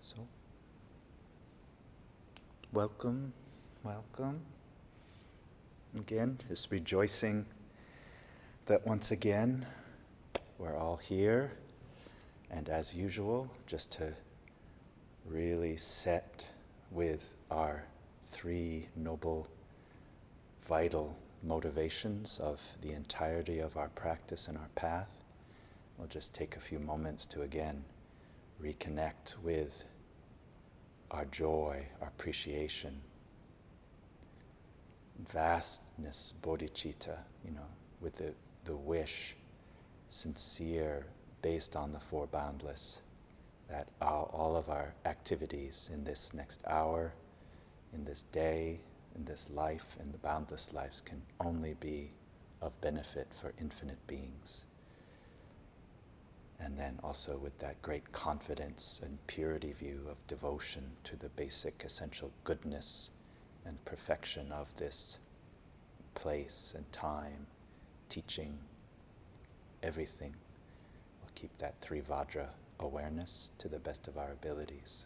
So, welcome, welcome. Again, just rejoicing that once again we're all here, and as usual, just to really set with our three noble, vital motivations of the entirety of our practice and our path, we'll just take a few moments to again reconnect with our joy, our appreciation, vastness, bodhicitta, with the wish, sincere, based on the four boundless, that all of our activities in this next hour, in this day, in this life, in the boundless lives can only be of benefit for infinite beings. And then also with that great confidence and purity view of devotion to the basic essential goodness and perfection of this place and time, teaching, everything. We'll keep that three Vajra awareness to the best of our abilities.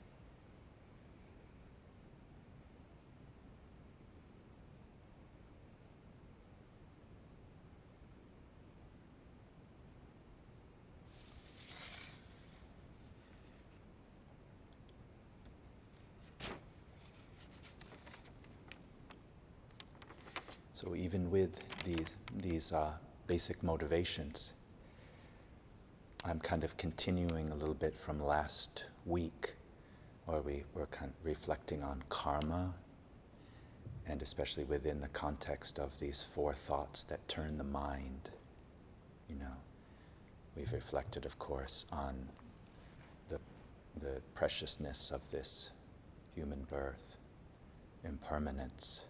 So even with these basic motivations, I'm kind of continuing a little bit from last week, where we were kind of reflecting on karma, and especially within the context of these four thoughts that turn the mind. We've reflected, of course, on the preciousness of this human birth, impermanence,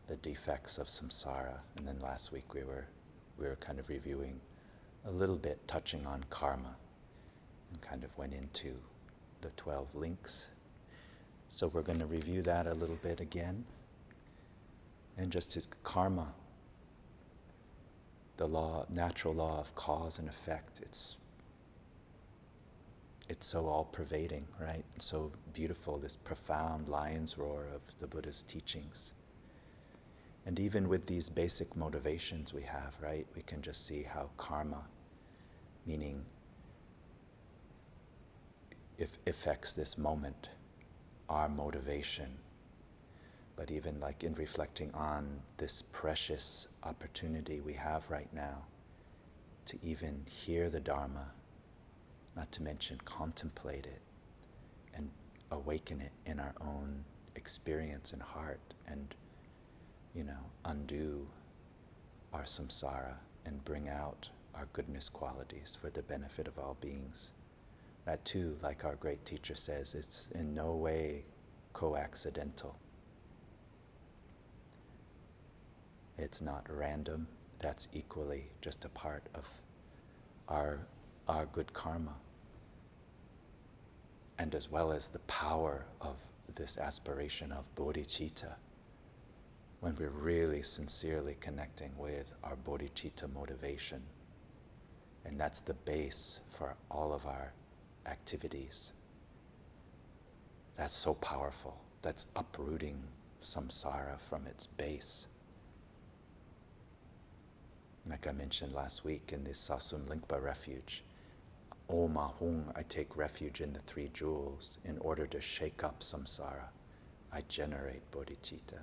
the defects of samsara, and then last week we were kind of reviewing a little bit, touching on karma, and kind of went into the 12 links. So we're going to review that a little bit again, and just to karma, the natural law of cause and effect. It's so all-pervading, right? So beautiful, this profound lion's roar of the Buddha's teachings. And even with these basic motivations we have, right, we can just see how karma, meaning if affects this moment, our motivation. But even like in reflecting on this precious opportunity we have right now to even hear the Dharma, not to mention contemplate it and awaken it in our own experience and heart, and undo our samsara and bring out our goodness qualities for the benefit of all beings. That too, like our great teacher says, it's in no way coincidental. It's not random. That's equally just a part of our good karma. And as well as the power of this aspiration of bodhicitta, when we're really sincerely connecting with our bodhicitta motivation. And that's the base for all of our activities. That's so powerful. That's uprooting samsara from its base. Like I mentioned last week in this Sasum Lingpa refuge, O Mahung, I take refuge in the three jewels. In order to shake up samsara, I generate bodhicitta.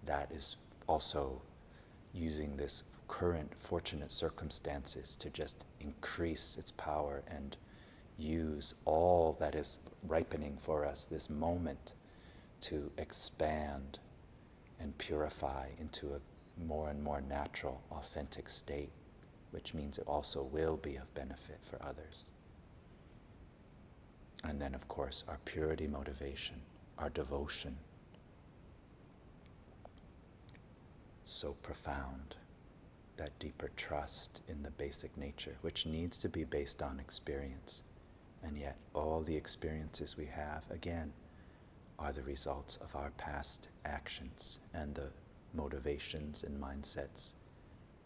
That is also using this current fortunate circumstances to just increase its power and use all that is ripening for us this moment to expand and purify into a more and more natural, authentic state, which means it also will be of benefit for others. And then, of course, our purity motivation, our devotion. So profound, that deeper trust in the basic nature, which needs to be based on experience. And yet all the experiences we have, again, are the results of our past actions and the motivations and mindsets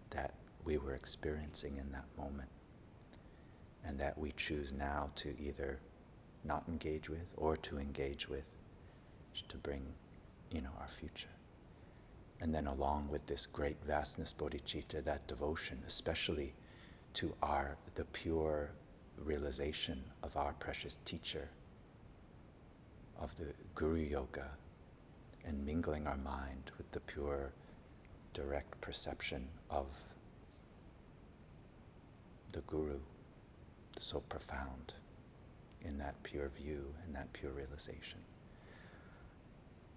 that we were experiencing in that moment. and that we choose now to either not engage with or to engage with to bring, our future. And then along with this great vastness bodhicitta, that devotion, especially to the pure realization of our precious teacher, of the Guru Yoga, and mingling our mind with the pure, direct perception of the Guru, so profound in that pure view and that pure realization.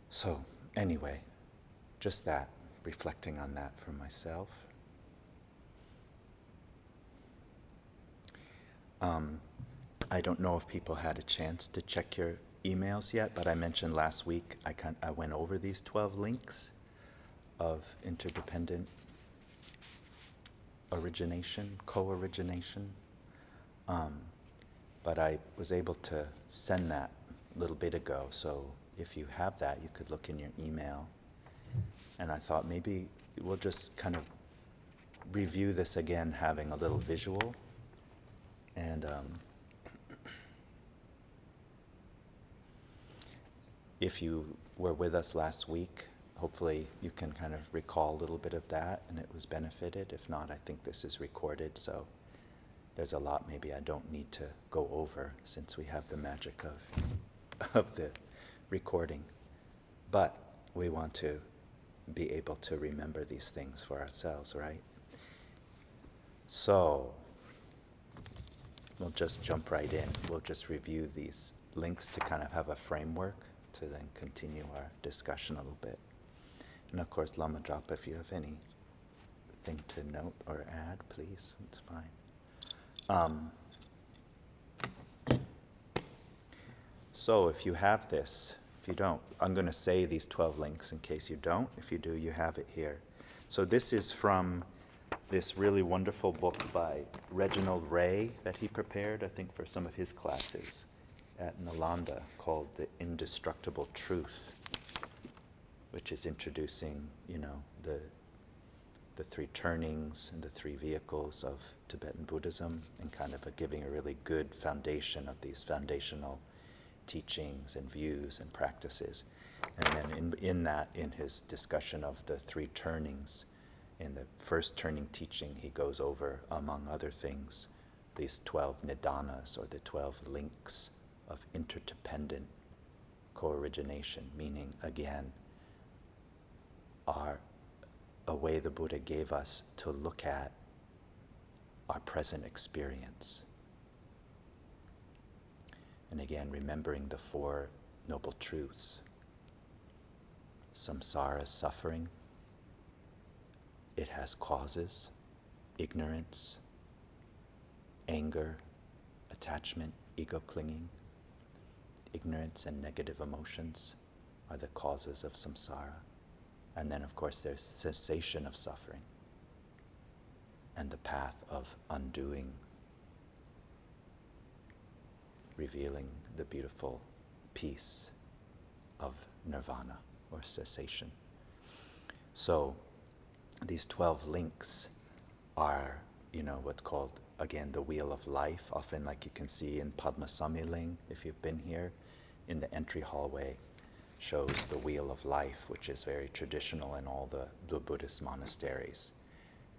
So, anyway, just that, reflecting on that for myself. I don't know if people had a chance to check your emails yet, but I mentioned last week I went over these 12 links of interdependent origination, co-origination. But I was able to send that a little bit ago, so if you have that, you could look in your email. And I thought maybe we'll just kind of review this again, having a little visual. And if you were with us last week, hopefully you can kind of recall a little bit of that and it was benefited. If not, I think this is recorded, so there's a lot maybe I don't need to go over since we have the magic of the recording. But we want to be able to remember these things for ourselves, right? So we'll just jump right in. We'll just review these links to kind of have a framework to then continue our discussion a little bit. And of course, Lama drop if you have anything to note or add, please. It's fine. So if you have this, if you don't, I'm going to say these 12 links in case you don't. If you do, you have it here. So this is from this really wonderful book by Reginald Ray that he prepared, I think, for some of his classes at Nalanda, called The Indestructible Truth, which is introducing, the three turnings and the three vehicles of Tibetan Buddhism, and kind of giving a really good foundation of these foundational teachings and views and practices. And then in his discussion of the three turnings, in the first turning teaching, he goes over, among other things, these 12 nidanas, or the 12 links of interdependent co-origination, meaning, again, a way the Buddha gave us to look at our present experience. And again, remembering the Four Noble Truths. Samsara, suffering. It has causes: ignorance, anger, attachment, ego clinging. Ignorance and negative emotions are the causes of samsara. And then, of course, there's cessation of suffering and the path of undoing, revealing the beautiful peace of nirvana, or cessation. So these 12 links are, what's called, again, the wheel of life, often like you can see in Padma Samye Ling, if you've been here, in the entry hallway, shows the wheel of life, which is very traditional in all the Buddhist monasteries.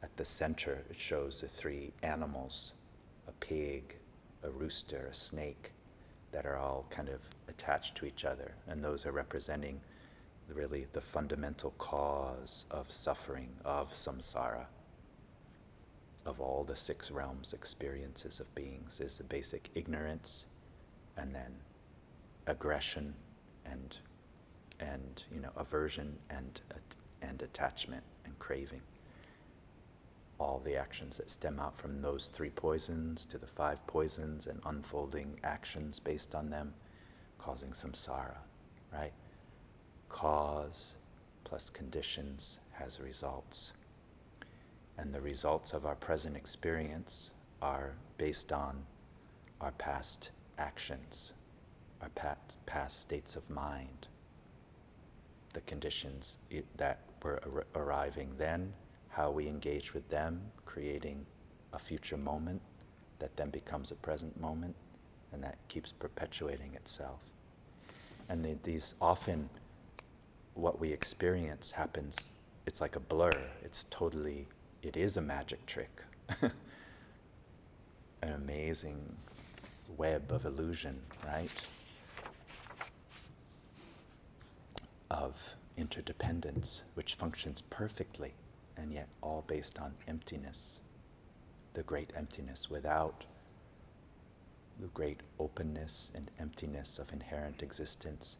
At the center, it shows the three animals, a pig, a rooster, a snake, that are all kind of attached to each other. And those are representing really the fundamental cause of suffering, of samsara, of all the 6 realms experiences of beings, is the basic ignorance, and then aggression, and aversion, and attachment, and craving. All the actions that stem out from those 3 poisons to the 5 poisons, and unfolding actions based on them, causing samsara, right? Cause plus conditions has results. And the results of our present experience are based on our past actions, our past states of mind, the conditions that were arriving then, how we engage with them, creating a future moment that then becomes a present moment, and that keeps perpetuating itself. And these often, what we experience happens, it's like a blur. It is a magic trick. An amazing web of illusion, right? Of interdependence, which functions perfectly, and yet all based on emptiness, the great emptiness, without the great openness and emptiness of inherent existence.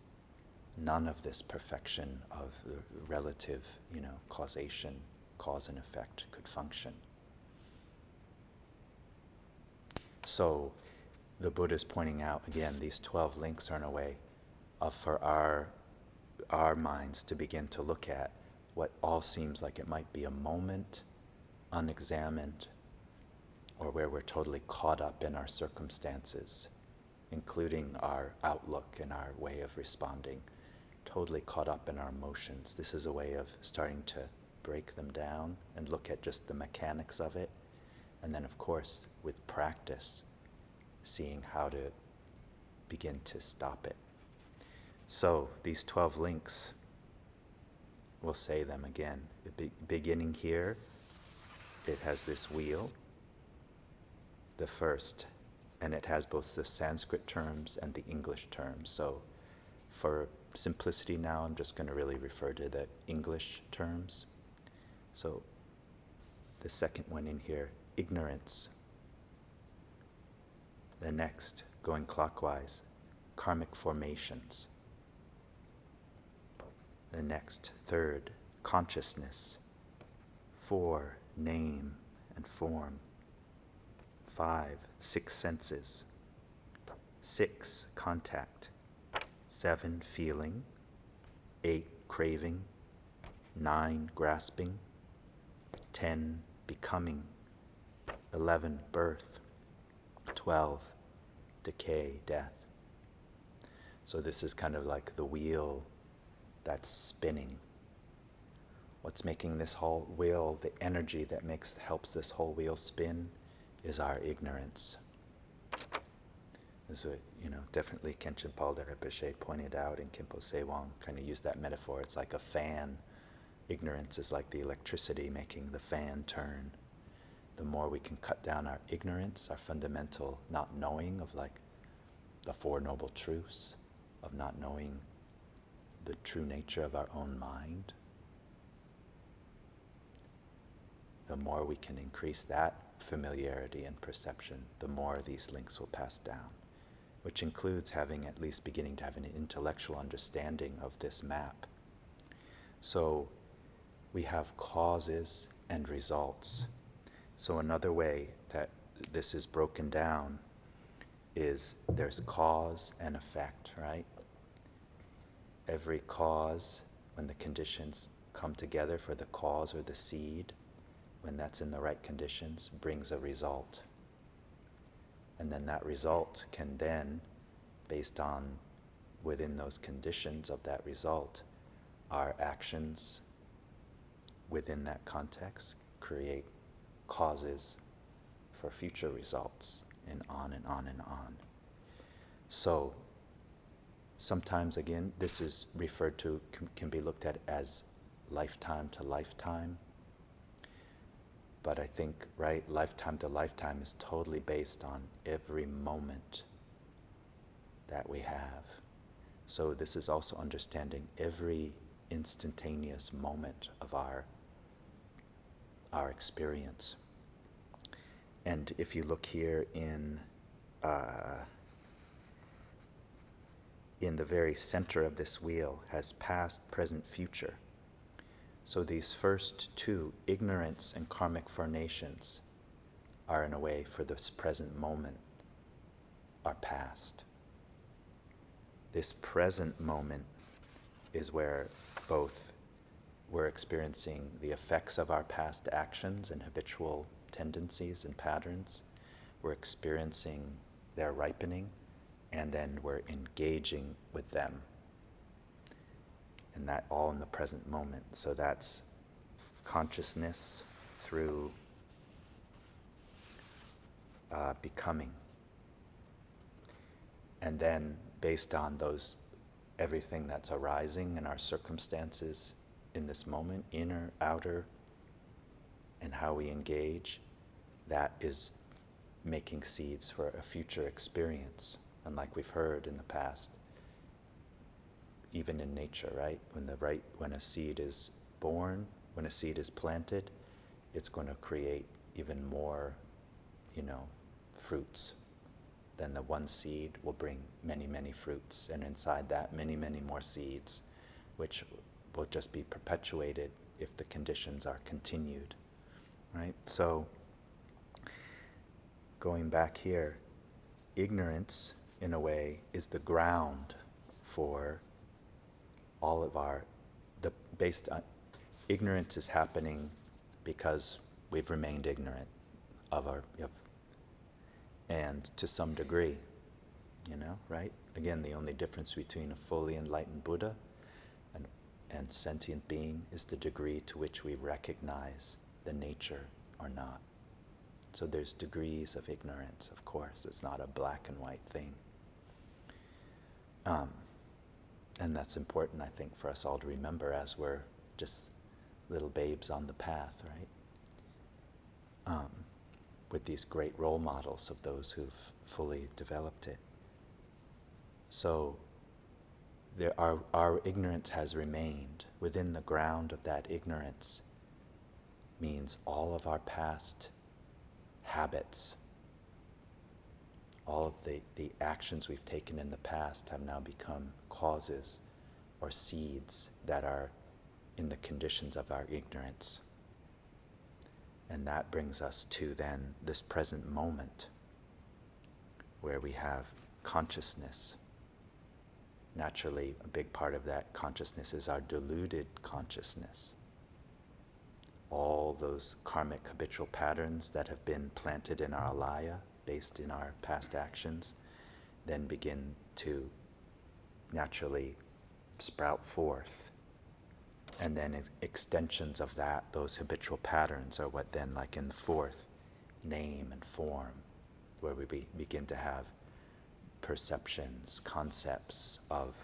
None of this perfection of the relative, causation, cause and effect could function. So the Buddha is pointing out, again, these 12 links are in a way for our minds to begin to look at what all seems like it might be a moment unexamined, or where we're totally caught up in our circumstances, including our outlook and our way of responding, totally caught up in our emotions. This is a way of starting to break them down and look at just the mechanics of it. And then, of course, with practice, seeing how to begin to stop it. So these 12 links, we'll say them again. Beginning here, it has this wheel, the first, and it has both the Sanskrit terms and the English terms. So for simplicity now, I'm just going to really refer to the English terms. So the second one in here, ignorance. The next, going clockwise, karmic formations. The next, third, consciousness. 4, name and form. 5, 6 senses. 6, contact. 7, feeling. 8, craving. 9, grasping. 10, becoming. 11, birth. 12, decay, death. So this is kind of like the wheel that's spinning. What's making this whole wheel, the energy that helps this whole wheel spin, is our ignorance. As definitely Khenchen Palden Rinpoche pointed out, and Khenpo Sewang kind of used that metaphor. It's like a fan. Ignorance is like the electricity making the fan turn. The more we can cut down our ignorance, our fundamental not knowing of like the Four Noble Truths, of not knowing the true nature of our own mind, the more we can increase that familiarity and perception, the more these links will pass down, which includes at least beginning to have an intellectual understanding of this map. So we have causes and results. So another way that this is broken down is there's cause and effect, right? Every cause, when the conditions come together for the cause or the seed, when that's in the right conditions, brings a result. And then that result can then, based on within those conditions of that result, our actions within that context create causes for future results, and on and on and on. So sometimes, again, this is referred to, can be looked at as lifetime to lifetime. But I think, right, lifetime to lifetime is totally based on every moment that we have. So this is also understanding every instantaneous moment of our experience. And if you look here in the very center of this wheel, has past, present, future. So these first two, ignorance and karmic formations, are in a way for this present moment, are past. This present moment is where both we're experiencing the effects of our past actions and habitual tendencies and patterns. We're experiencing their ripening, and then we're engaging with them. And that all in the present moment. So that's consciousness through becoming. And then based on those, everything that's arising in our circumstances in this moment, inner, outer, and how we engage, that is making seeds for a future experience. And like we've heard in the past, even in nature, right? When a seed is born, when a seed is planted, it's going to create even more, fruits. Then the one seed will bring many, many fruits, and inside that, many, many more seeds, which will just be perpetuated if the conditions are continued, right? So, going back here, ignorance, in a way, is the ground for all of ignorance is happening because we've remained ignorant and to some degree, right? Again, the only difference between a fully enlightened Buddha and sentient being is the degree to which we recognize the nature or not. So there's degrees of ignorance, of course. It's not a black and white thing. And that's important, I think, for us all to remember as we're just little babes on the path, right? With these great role models of those who've fully developed it. So our ignorance has remained. Within the ground of that ignorance means all of our past habits, all of the actions we've taken in the past have now become causes or seeds that are in the conditions of our ignorance. And that brings us to then this present moment where we have consciousness. Naturally, a big part of that consciousness is our deluded consciousness. All those karmic habitual patterns that have been planted in our Laia, based in our past actions, then begin to naturally sprout forth. And then extensions of that, those habitual patterns, are what then, like in the fourth, name and form, where we begin to have perceptions, concepts of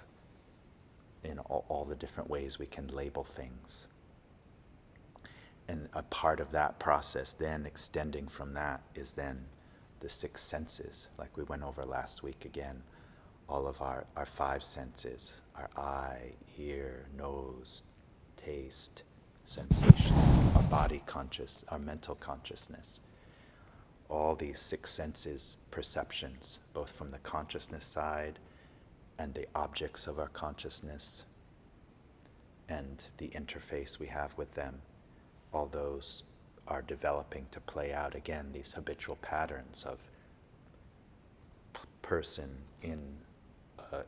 all the different ways we can label things. And a part of that process then, extending from that, is then the six senses, like we went over last week again. All of our five senses, our eye, ear, nose, taste, sensation, our body conscious, our mental consciousness. All these six senses perceptions, both from the consciousness side and the objects of our consciousness and the interface we have with them, all those are developing to play out again these habitual patterns of person in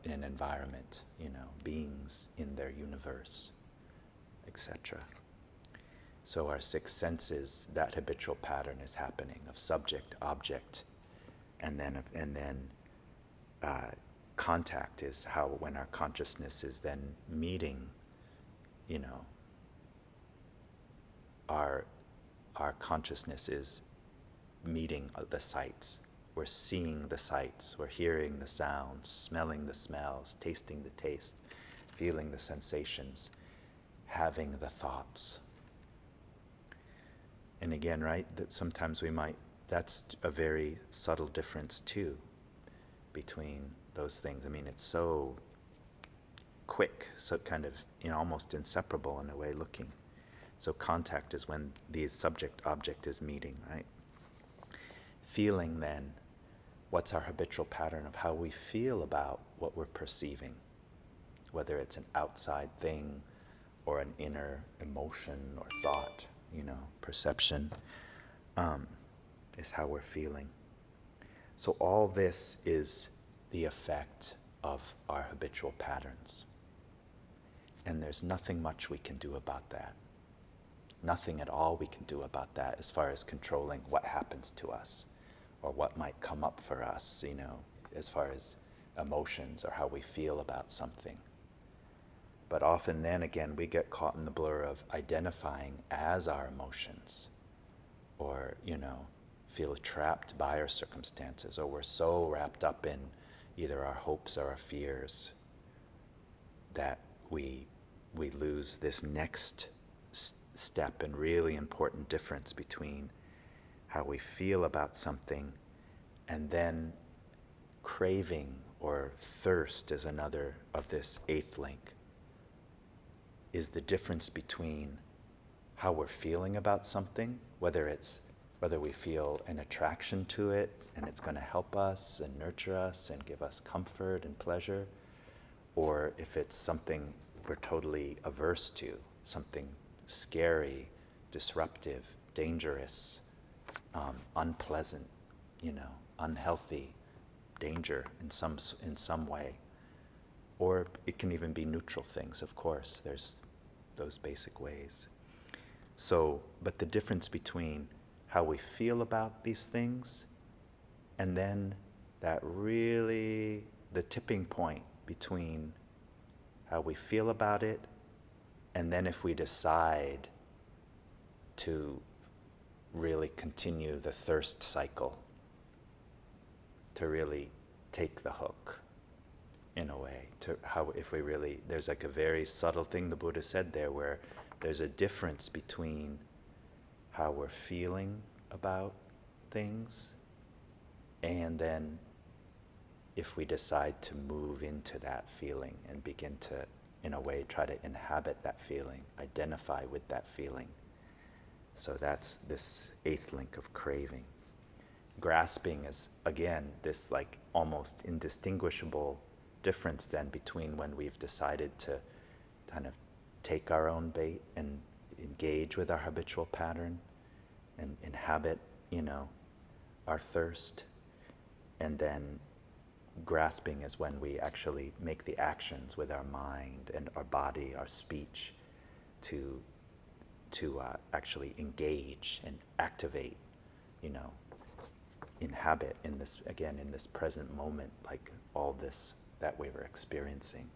an environment, beings in their universe, etc. So our six senses, that habitual pattern is happening of subject, object, and then contact is how when our consciousness is then meeting, our consciousness is meeting the sights. We're seeing the sights, we're hearing the sounds, smelling the smells, tasting the taste, feeling the sensations, having the thoughts. And again, right, that sometimes that's a very subtle difference too between those things. I mean, it's so quick, so kind of, almost inseparable in a way looking. So contact is when the subject-object is meeting, right? Feeling then, what's our habitual pattern of how we feel about what we're perceiving, whether it's an outside thing or an inner emotion or thought, perception, is how we're feeling. So all this is the effect of our habitual patterns. And there's nothing much we can do about that. Nothing at all we can do about that as far as controlling what happens to us or what might come up for us, as far as emotions or how we feel about something. But often then again, we get caught in the blur of identifying as our emotions or, feel trapped by our circumstances, or we're so wrapped up in either our hopes or our fears that we lose this next step and really important difference between how we feel about something and then craving or thirst is another of this eighth link, is the difference between how we're feeling about something, whether we feel an attraction to it and it's going to help us and nurture us and give us comfort and pleasure, or if it's something we're totally averse to, something scary, disruptive, dangerous, unpleasant, unhealthy, danger in some way. Or it can even be neutral things, of course. There's those basic ways. So, but the difference between how we feel about these things and then that really, the tipping point between how we feel about it and then if we decide to really continue the thirst cycle, to really take the hook in a way, to how if we really, there's like a very subtle thing the Buddha said there where there's a difference between how we're feeling about things and then if we decide to move into that feeling and begin to, in a way, try to inhabit that feeling, identify with that feeling. So that's this eighth link of craving. Grasping is, again, this like almost indistinguishable difference then between when we've decided to kind of take our own bait and engage with our habitual pattern and inhabit, our thirst, and then grasping is when we actually make the actions with our mind and our body, our speech, to actually engage and activate, inhabit in this, again, in this present moment, like all this that we were experiencing.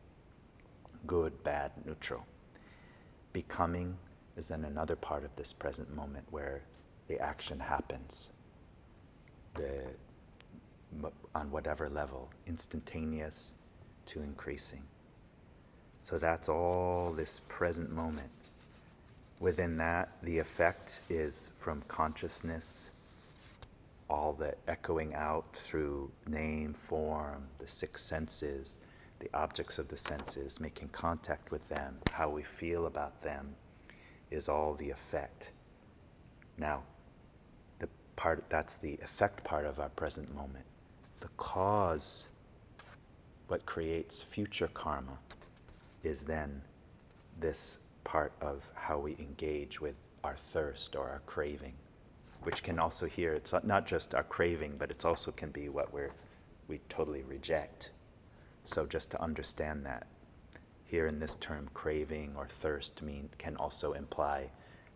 Good, bad, neutral. Becoming is then another part of this present moment where the action happens. On whatever level, instantaneous to increasing. So that's all this present moment. Within that, the effect is from consciousness, all the echoing out through name, form, the six senses, the objects of the senses, making contact with them, how we feel about them, is all the effect. Now, that's the effect part of our present moment. The cause, what creates future karma, is then this part of how we engage with our thirst or our craving, which can also here, it's not just our craving, but it also can be what we totally reject. So just to understand that, here in this term, craving or thirst can also imply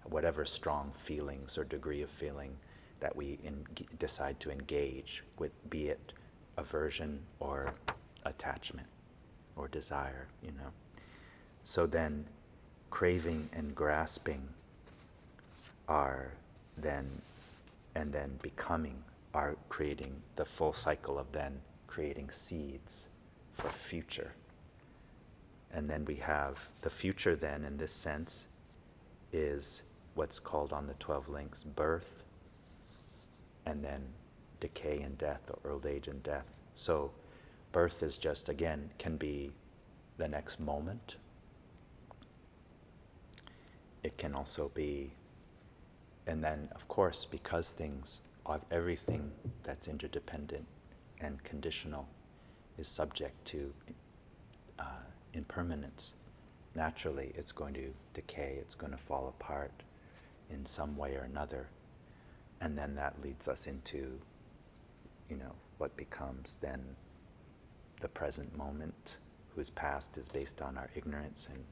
whatever strong feelings or degree of feeling that we decide to engage with, be it aversion or attachment or desire, So then craving and grasping are then, and then becoming are creating the full cycle of then creating seeds for future. And then we have the future then in this sense is what's called on the 12 links birth, and then decay and death, or old age and death. So birth is just, again, can be the next moment. It can also be, and then of course, because everything that's interdependent and conditional is subject to impermanence, naturally it's going to decay, it's going to fall apart in some way or another. And then that leads us into, what becomes then the present moment, whose past is based on our ignorance, and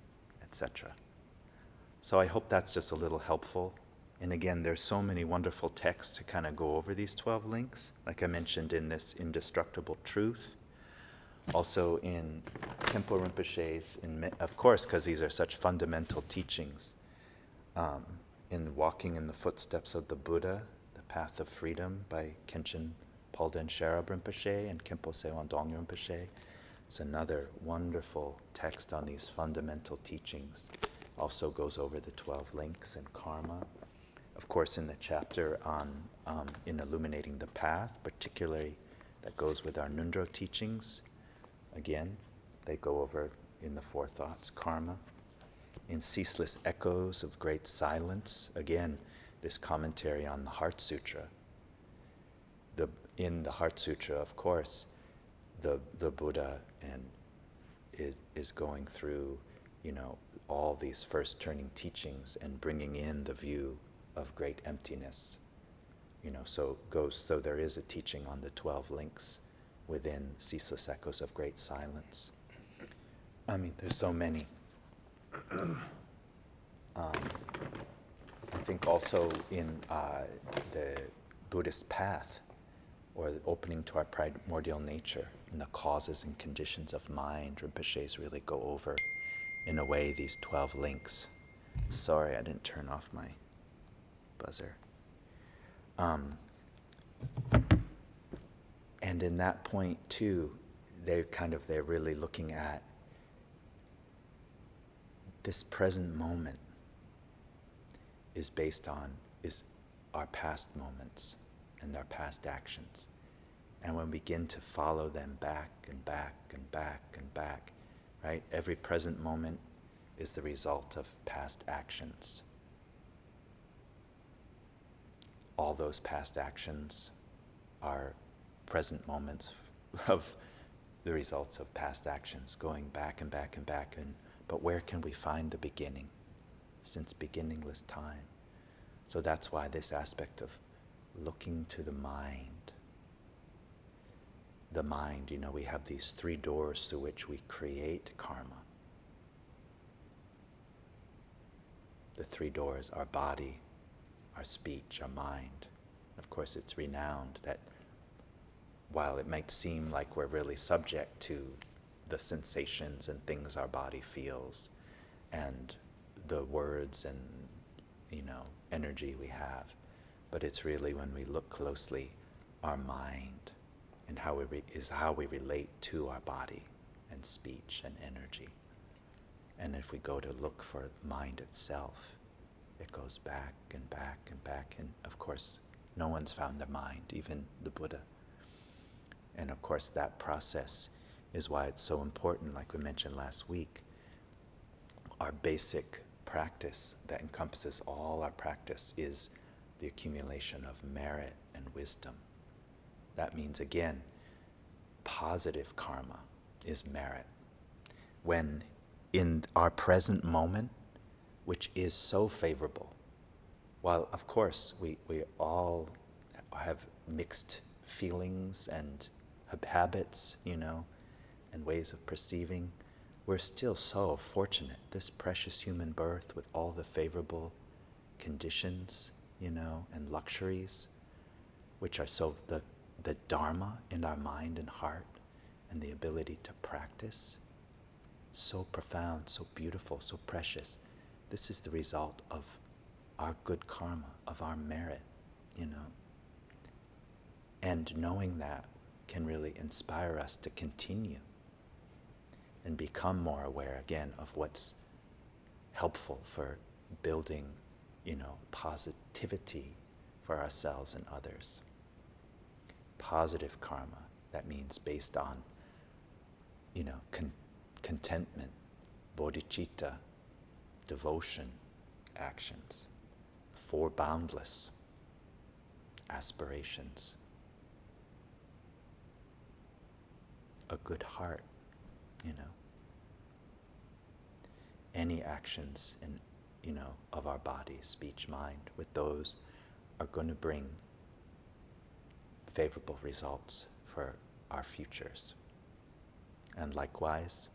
etc. So I hope that's just a little helpful. And again, there's so many wonderful texts to kind of go over these 12 links, like I mentioned in this Indestructible Truth. Also in Tempo Rinpoche's, of course, because these are such fundamental teachings, in Walking in the Footsteps of the Buddha, the Path of Freedom by Khenchen Palden Sherab Rinpoche and Khenpo Sewan Dong Rinpoche. It's another wonderful text on these fundamental teachings. Also goes over the 12 links and karma. Of course, in the chapter on in illuminating the path, particularly that goes with our Ngondro teachings, again, they go over in the four thoughts, karma. In Ceaseless Echoes of Great Silence, again, this commentary on the Heart Sutra. In the Heart Sutra, of course, the Buddha is going through, all these first turning teachings and bringing in the view of great emptiness. So there is a teaching on the 12 links within Ceaseless Echoes of Great Silence. I mean, there's so many. I think also in the Buddhist path, or the opening to our primordial nature, and the causes and conditions of mind, Rinpoches really go over, in a way, these 12 links. Sorry, I didn't turn off my buzzer. And in that point too, they're really looking at this present moment is our past moments and our past actions. And when we begin to follow them back and back and back and back, right? Every present moment is the result of past actions. All those past actions are present moments of the results of past actions, going back and back and back. But where can we find the beginning? Since beginningless time. So that's why this aspect of looking to the mind. The mind, we have these 3 doors through which we create karma. The 3 doors, our body, our speech, our mind. Of course, it's renowned that while it might seem like we're really subject to the sensations and things our body feels, and the words and, energy we have, but it's really, when we look closely, our mind and how we relate to our body and speech and energy. And if we go to look for mind itself, it goes back and back and back. And of course, no one's found the mind, even the Buddha. And of course, that process is why it's so important, like we mentioned last week. Our basic practice that encompasses all our practice is the accumulation of merit and wisdom. That means, again, positive karma is merit. When in our present moment, which is so favorable, while of course we all have mixed feelings and habits, and ways of perceiving, we're still so fortunate, this precious human birth with all the favorable conditions, and luxuries, which are so the Dharma in our mind and heart, and the ability to practice, so profound, so beautiful, so precious. This is the result of our good karma, of our merit, And knowing that can really inspire us to continue and become more aware, again, of what's helpful for building, positivity for ourselves and others. Positive karma, that means based on, contentment, bodhicitta, devotion, actions, 4 boundless aspirations, a good heart, any actions of our body, speech, mind, with those are going to bring favorable results for our futures. And likewise,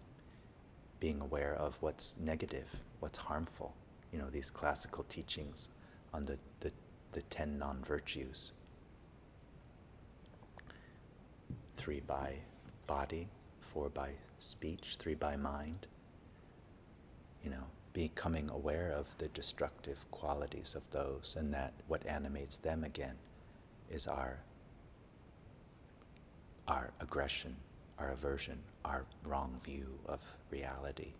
being aware of what's negative, what's harmful, these classical teachings on the 10 non-virtues. 3 by body, 4 by speech, 3 by mind. Becoming aware of the destructive qualities of those, and that what animates them, again, is our aggression, our aversion, our wrong view of reality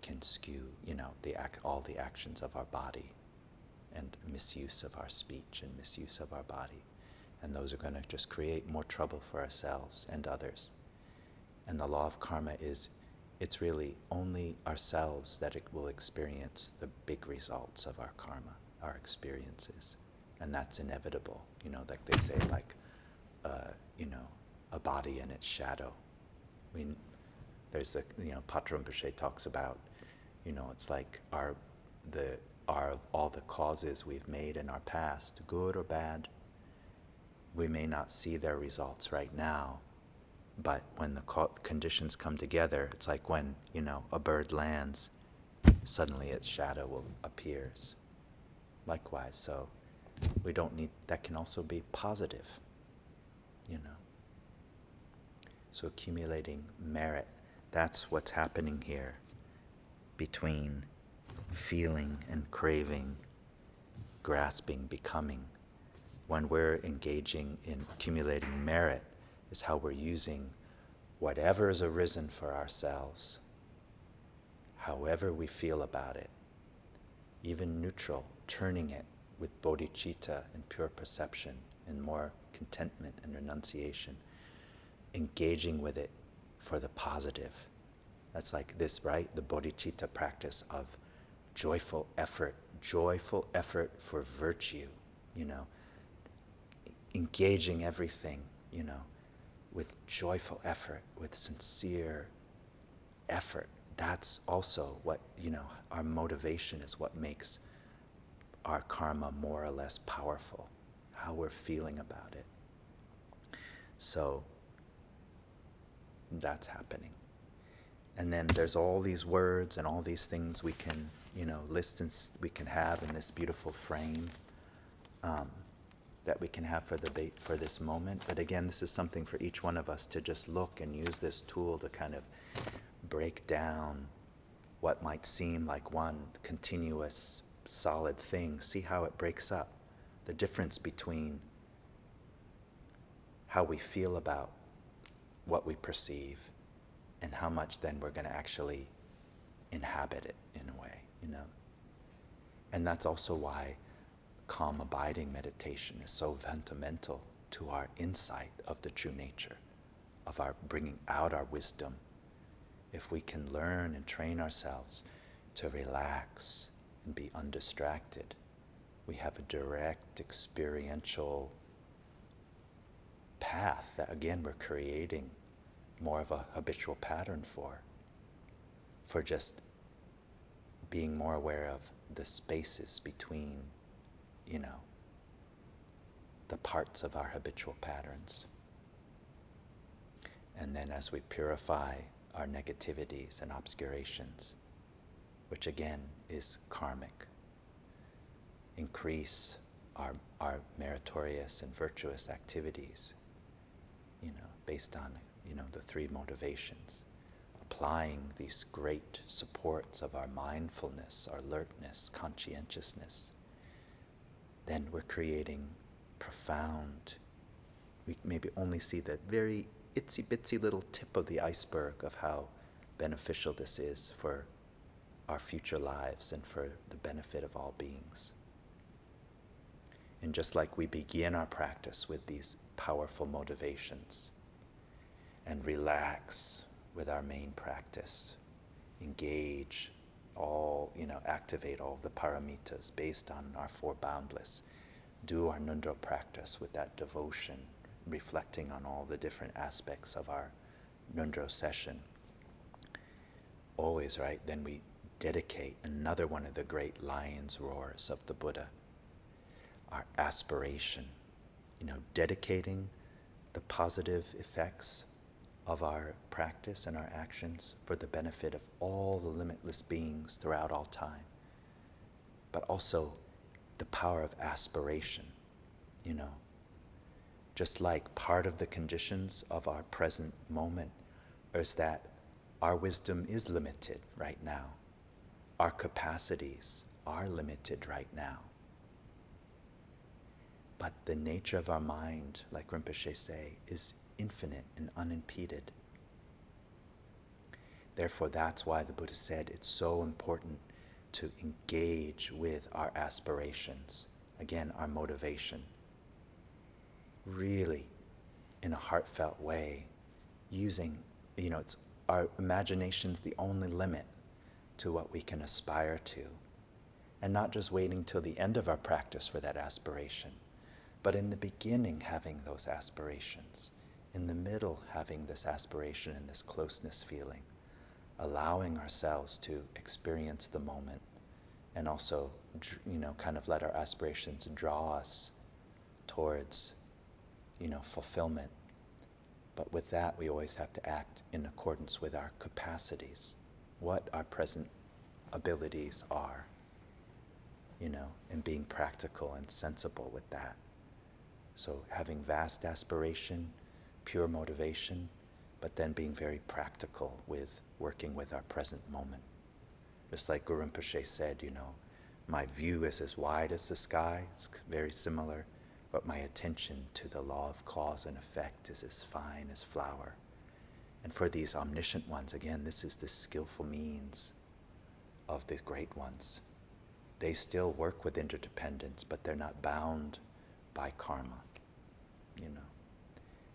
can skew, all the actions of our body, and misuse of our speech and misuse of our body. And those are going to just create more trouble for ourselves and others. And the law of karma is, it's really only ourselves that it will experience the big results of our karma, our experiences. And that's inevitable. Like they say, a body and its shadow. There's Patra Rinpoche talks about, it's like all the causes we've made in our past, good or bad, we may not see their results right now, but when the conditions come together, it's like when, a bird lands, suddenly its shadow appears. Likewise, so we don't need, that can also be positive, So accumulating merit, that's what's happening here between feeling and craving, grasping, becoming. When we're engaging in accumulating merit is how we're using whatever has arisen for ourselves, however we feel about it, even neutral, turning it with bodhicitta and pure perception and more contentment and renunciation, engaging with it for the positive. That's like this, right? The bodhicitta practice of joyful effort for virtue, engaging everything, with joyful effort, with sincere effort. That's also what, our motivation is what makes our karma more or less powerful, how we're feeling about it. So that's happening. And then there's all these words and all these things we can, list and we can have in this beautiful frame that we can have for this moment. But again, this is something for each one of us to just look and use this tool to kind of break down what might seem like one continuous, solid thing. See how it breaks up. The difference between how we feel about what we perceive and how much then we're going to actually inhabit it in a way, And that's also why calm abiding meditation is so fundamental to our insight of the true nature, of our bringing out our wisdom. If we can learn and train ourselves to relax and be undistracted, we have a direct experiential path that, again, we're creating more of a habitual pattern for just being more aware of the spaces between, the parts of our habitual patterns. And then as we purify our negativities and obscurations, which again is karmic, increase our meritorious and virtuous activities, based on, the three motivations, applying these great supports of our mindfulness, our alertness, conscientiousness, then we're creating profound, we maybe only see the very itsy bitsy little tip of the iceberg of how beneficial this is for our future lives and for the benefit of all beings. And just like we begin our practice with these powerful motivations and relax with our main practice, engage all, activate all the paramitas based on our four boundless, do our Ngondro practice with that devotion, reflecting on all the different aspects of our Ngondro session. Always, right, then we dedicate another one of the great lion's roars of the Buddha, our aspiration, dedicating the positive effects of our practice and our actions for the benefit of all the limitless beings throughout all time. But also the power of aspiration, just like part of the conditions of our present moment is that our wisdom is limited right now. Our capacities are limited right now. But the nature of our mind, like Rinpoche say, is infinite and unimpeded. Therefore, that's why the Buddha said it's so important to engage with our aspirations, again, our motivation, really in a heartfelt way, using, it's our imagination's the only limit to what we can aspire to. And not just waiting till the end of our practice for that aspiration, but in the beginning having those aspirations, in the middle having this aspiration and this closeness feeling, allowing ourselves to experience the moment and also, kind of let our aspirations draw us towards, fulfillment. But with that, we always have to act in accordance with our capacities, what our present abilities are, and being practical and sensible with that. So having vast aspiration, pure motivation, but then being very practical with working with our present moment. Just like Guru Rinpoche said, my view is as wide as the sky, it's very similar, but my attention to the law of cause and effect is as fine as flower. And for these omniscient ones, again, this is the skillful means of the great ones. They still work with interdependence, but they're not bound by karma,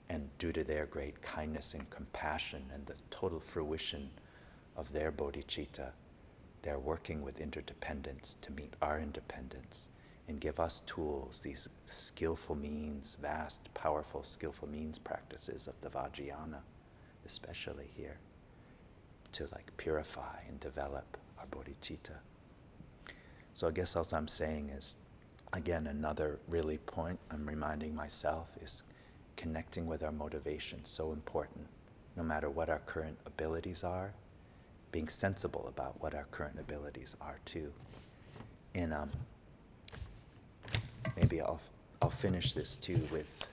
And due to their great kindness and compassion and the total fruition of their bodhicitta, they're working with interdependence to meet our independence and give us tools, these skillful means, vast, powerful, skillful means practices of the Vajrayana, especially here, to purify and develop our bodhicitta. So I guess all I'm saying is, again, another really point I'm reminding myself is connecting with our motivation, so important, no matter what our current abilities are, being sensible about what our current abilities are too. And maybe I'll finish this too with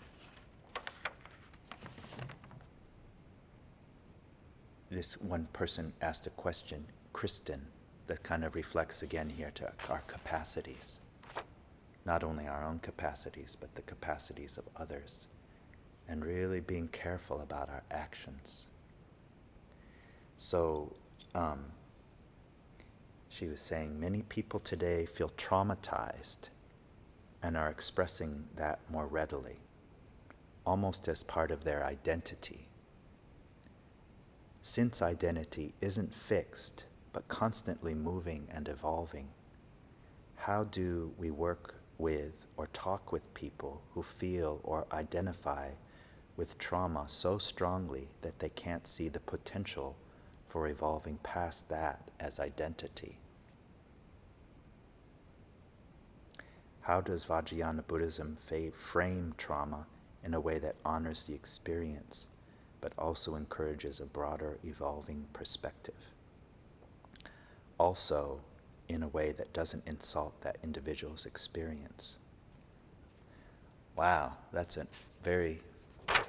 this one person asked a question, Kristen, that kind of reflects again here to our capacities. Not only our own capacities, but the capacities of others. And really being careful about our actions. So, she was saying, many people today feel traumatized and are expressing that more readily, almost as part of their identity. Since identity isn't fixed, but constantly moving and evolving, how do we work with or talk with people who feel or identify with trauma so strongly that they can't see the potential for evolving past that as identity? How does Vajrayana Buddhism frame trauma in a way that honors the experience, but also encourages a broader, evolving perspective? Also, in a way that doesn't insult that individual's experience. Wow, that's a very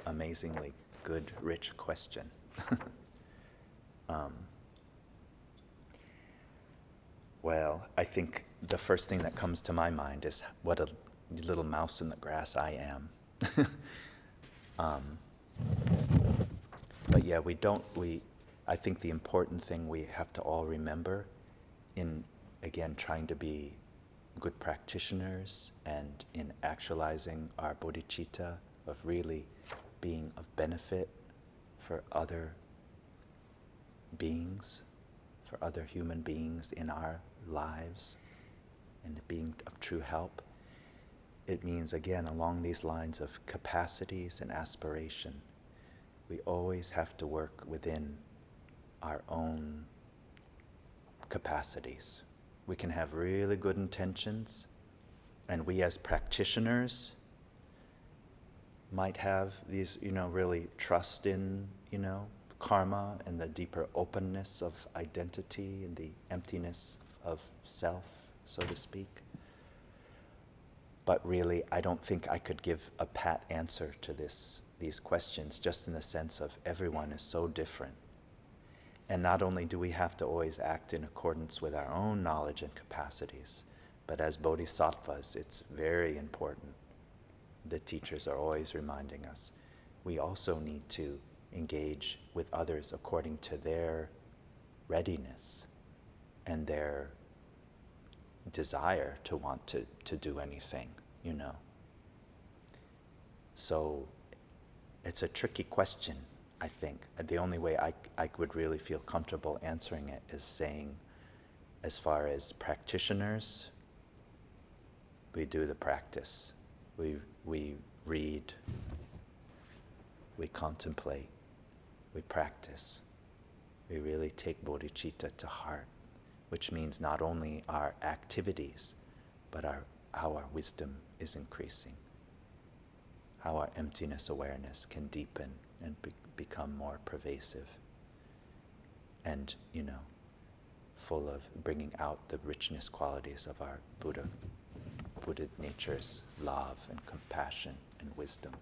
amazingly good, rich question. Well, I think the first thing that comes to my mind is what a little mouse in the grass I am. But yeah, I think the important thing we have to all remember in, again, trying to be good practitioners and in actualizing our bodhicitta of really being of benefit for other beings, for other human beings in our lives, and being of true help. It means, again, along these lines of capacities and aspiration, we always have to work within our own capacities. We can have really good intentions, and we as practitioners might have these, really trust in, karma and the deeper openness of identity and the emptiness of self, so to speak. But really, I don't think I could give a pat answer to these questions, just in the sense of everyone is so different. And not only do we have to always act in accordance with our own knowledge and capacities, but as bodhisattvas, it's very important the teachers are always reminding us, we also need to engage with others according to their readiness and their desire to want to do anything, you know. So it's a tricky question, I think. The only way I would really feel comfortable answering it is saying, as far as practitioners, we do the practice. We read, we contemplate, we practice. We really take bodhicitta to heart, which means not only our activities, but how our wisdom is increasing, how our emptiness awareness can deepen and become more pervasive, and, you know, full of bringing out the richness qualities of our Buddha nature's love and compassion and wisdom.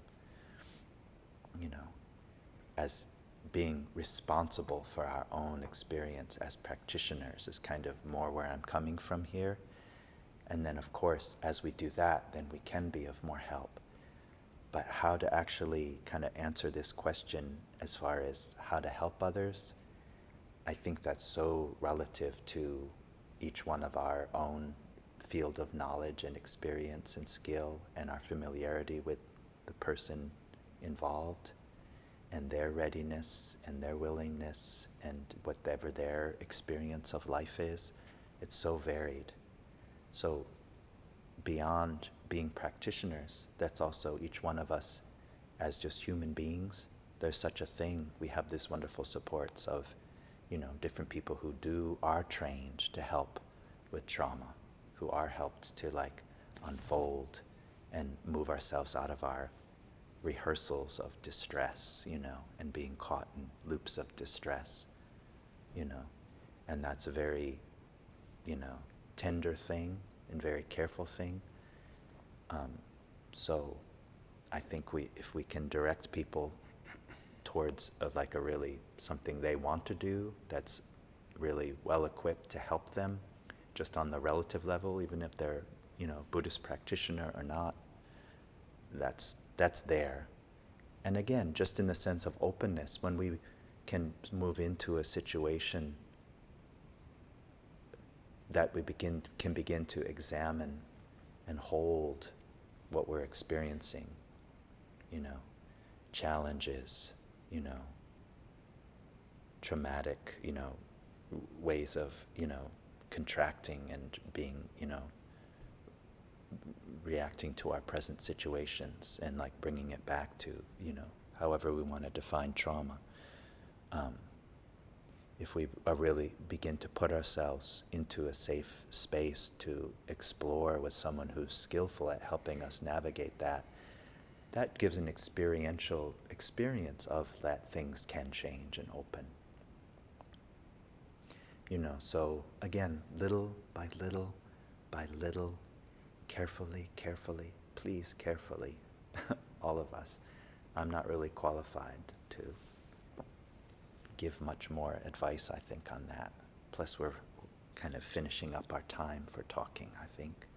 You know, as being responsible for our own experience as practitioners is kind of more where I'm coming from here. And then, of course, as we do that, then we can be of more help. But how to actually kind of answer this question as far as how to help others, I think that's so relative to each one of our own field of knowledge and experience and skill and our familiarity with the person involved and their readiness and their willingness and whatever their experience of life is. It's so varied. So beyond being practitioners, that's also each one of us as just human beings. There's such a thing. We have this wonderful supports of, you know, different people who are trained to help with trauma, who are helped to like unfold and move ourselves out of our rehearsals of distress, you know, and being caught in loops of distress, you know. And that's a very, you know, tender thing and very careful thing. So I think if we can direct people towards like a really something they want to do that's really well equipped to help them, just on the relative level, even if they're, you know, Buddhist practitioner or not, that's there. And again, just in the sense of openness, when we can move into a situation that we can begin to examine and hold what we're experiencing, you know, challenges, you know, traumatic, you know, ways of, you know, contracting and being, you know, reacting to our present situations and like bringing it back to, you know, however we want to define trauma. If we really begin to put ourselves into a safe space to explore with someone who's skillful at helping us navigate that, that gives an experiential experience of that things can change and open. You know, so again, little by little by little, carefully, please carefully, all of us. I'm not really qualified to give much more advice, I think, on that. Plus we're kind of finishing up our time for talking, I think.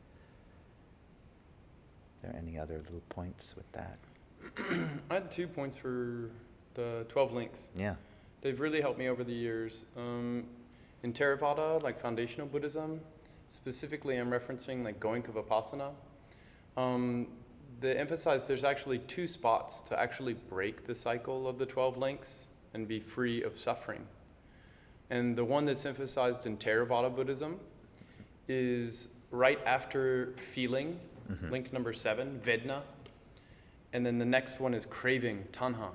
Are there any other little points with that? I had 2 points for the 12 links. Yeah. They've really helped me over the years. In Theravada, like foundational Buddhism, specifically I'm referencing like Goenka Vipassana. They emphasize there's actually 2 spots to actually break the cycle of the 12 links and be free of suffering. And the one that's emphasized in Theravada Buddhism is right after feeling, link number 7, Vedana. And then the next one is craving, Tanha.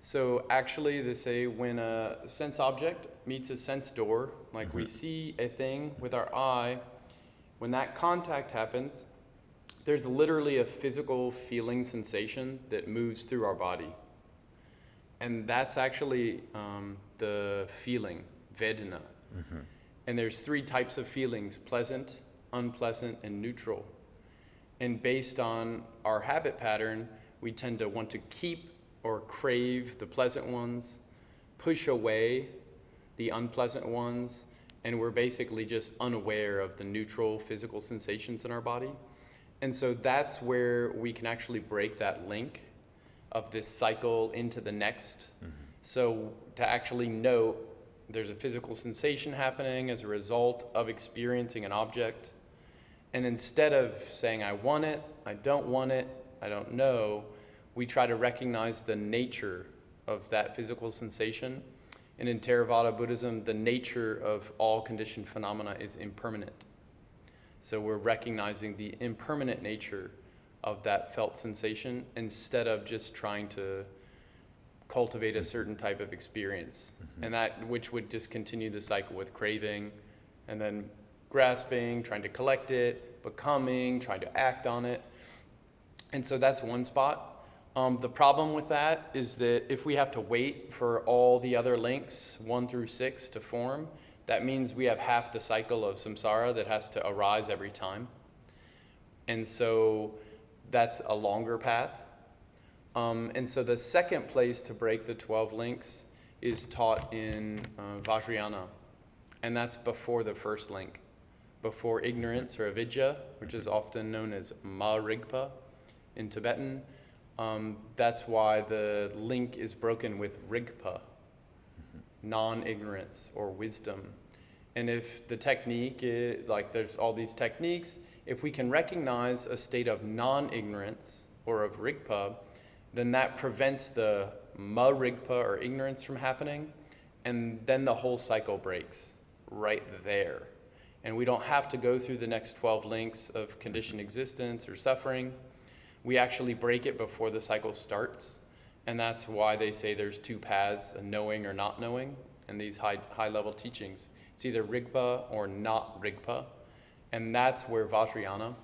So actually they say when a sense object meets a sense door, like we see a thing with our eye, when that contact happens, there's literally a physical feeling sensation that moves through our body. And that's actually the feeling, Vedana. And there's 3 types of feelings, pleasant, unpleasant, and neutral. And based on our habit pattern, we tend to want to keep or crave the pleasant ones, push away the unpleasant ones, and we're basically just unaware of the neutral physical sensations in our body. And so that's where we can actually break that link of this cycle into the next. So to actually note there's a physical sensation happening as a result of experiencing an object. And instead of saying, I want it, I don't want it, I don't know, we try to recognize the nature of that physical sensation. And in Theravada Buddhism, the nature of all conditioned phenomena is impermanent. So we're recognizing the impermanent nature of that felt sensation instead of just trying to cultivate a certain type of experience. And that which would just continue the cycle with craving and then grasping, trying to collect it, becoming, trying to act on it. And so that's one spot. The problem with that is that if we have to wait for all the other links, 1 through 6, to form, that means we have half the cycle of samsara that has to arise every time. And so that's a longer path. And so the second place to break the 12 links is taught in Vajrayana. And that's before the first link, before ignorance or avidya, which is often known as ma-rigpa in Tibetan. That's why the link is broken with rigpa, non-ignorance or wisdom. And if the technique is, like there's all these techniques, if we can recognize a state of non-ignorance or of rigpa, then that prevents the ma-rigpa or ignorance from happening, and then the whole cycle breaks right there. And we don't have to go through the next 12 links of conditioned existence or suffering. We actually break it before the cycle starts, and that's why they say there's 2 paths, a knowing or not knowing, in these high-level teachings. It's either rigpa or not rigpa, and that's where Vajrayana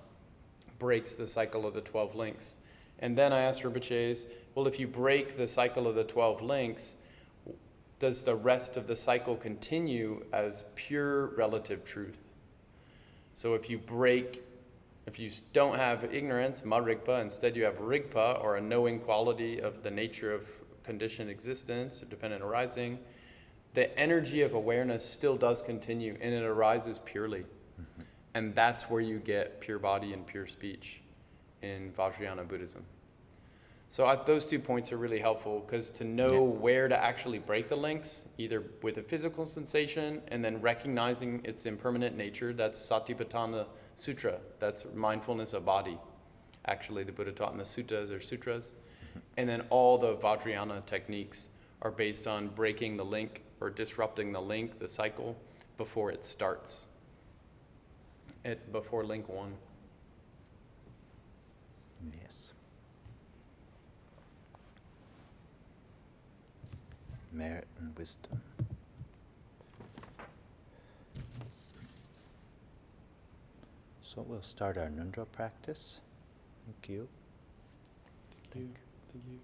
breaks the cycle of the 12 links. And then I asked Rinpoche, well, if you break the cycle of the 12 links, does the rest of the cycle continue as pure relative truth? So if you don't have ignorance, ma-rigpa, instead you have rigpa, or a knowing quality of the nature of conditioned existence, or dependent arising, the energy of awareness still does continue, and it arises purely. And that's where you get pure body and pure speech in Vajrayana Buddhism. So those 2 points are really helpful, because to know where to actually break the links, either with a physical sensation and then recognizing its impermanent nature, that's Satipatthana Sutra, that's mindfulness of body. Actually, the Buddha taught in the suttas or sutras. And then all the Vajrayana techniques are based on breaking the link or disrupting the link, the cycle, before it starts, before link 1. Yes. Merit and wisdom. So we'll start our Ngondro practice. Thank you. Thank you.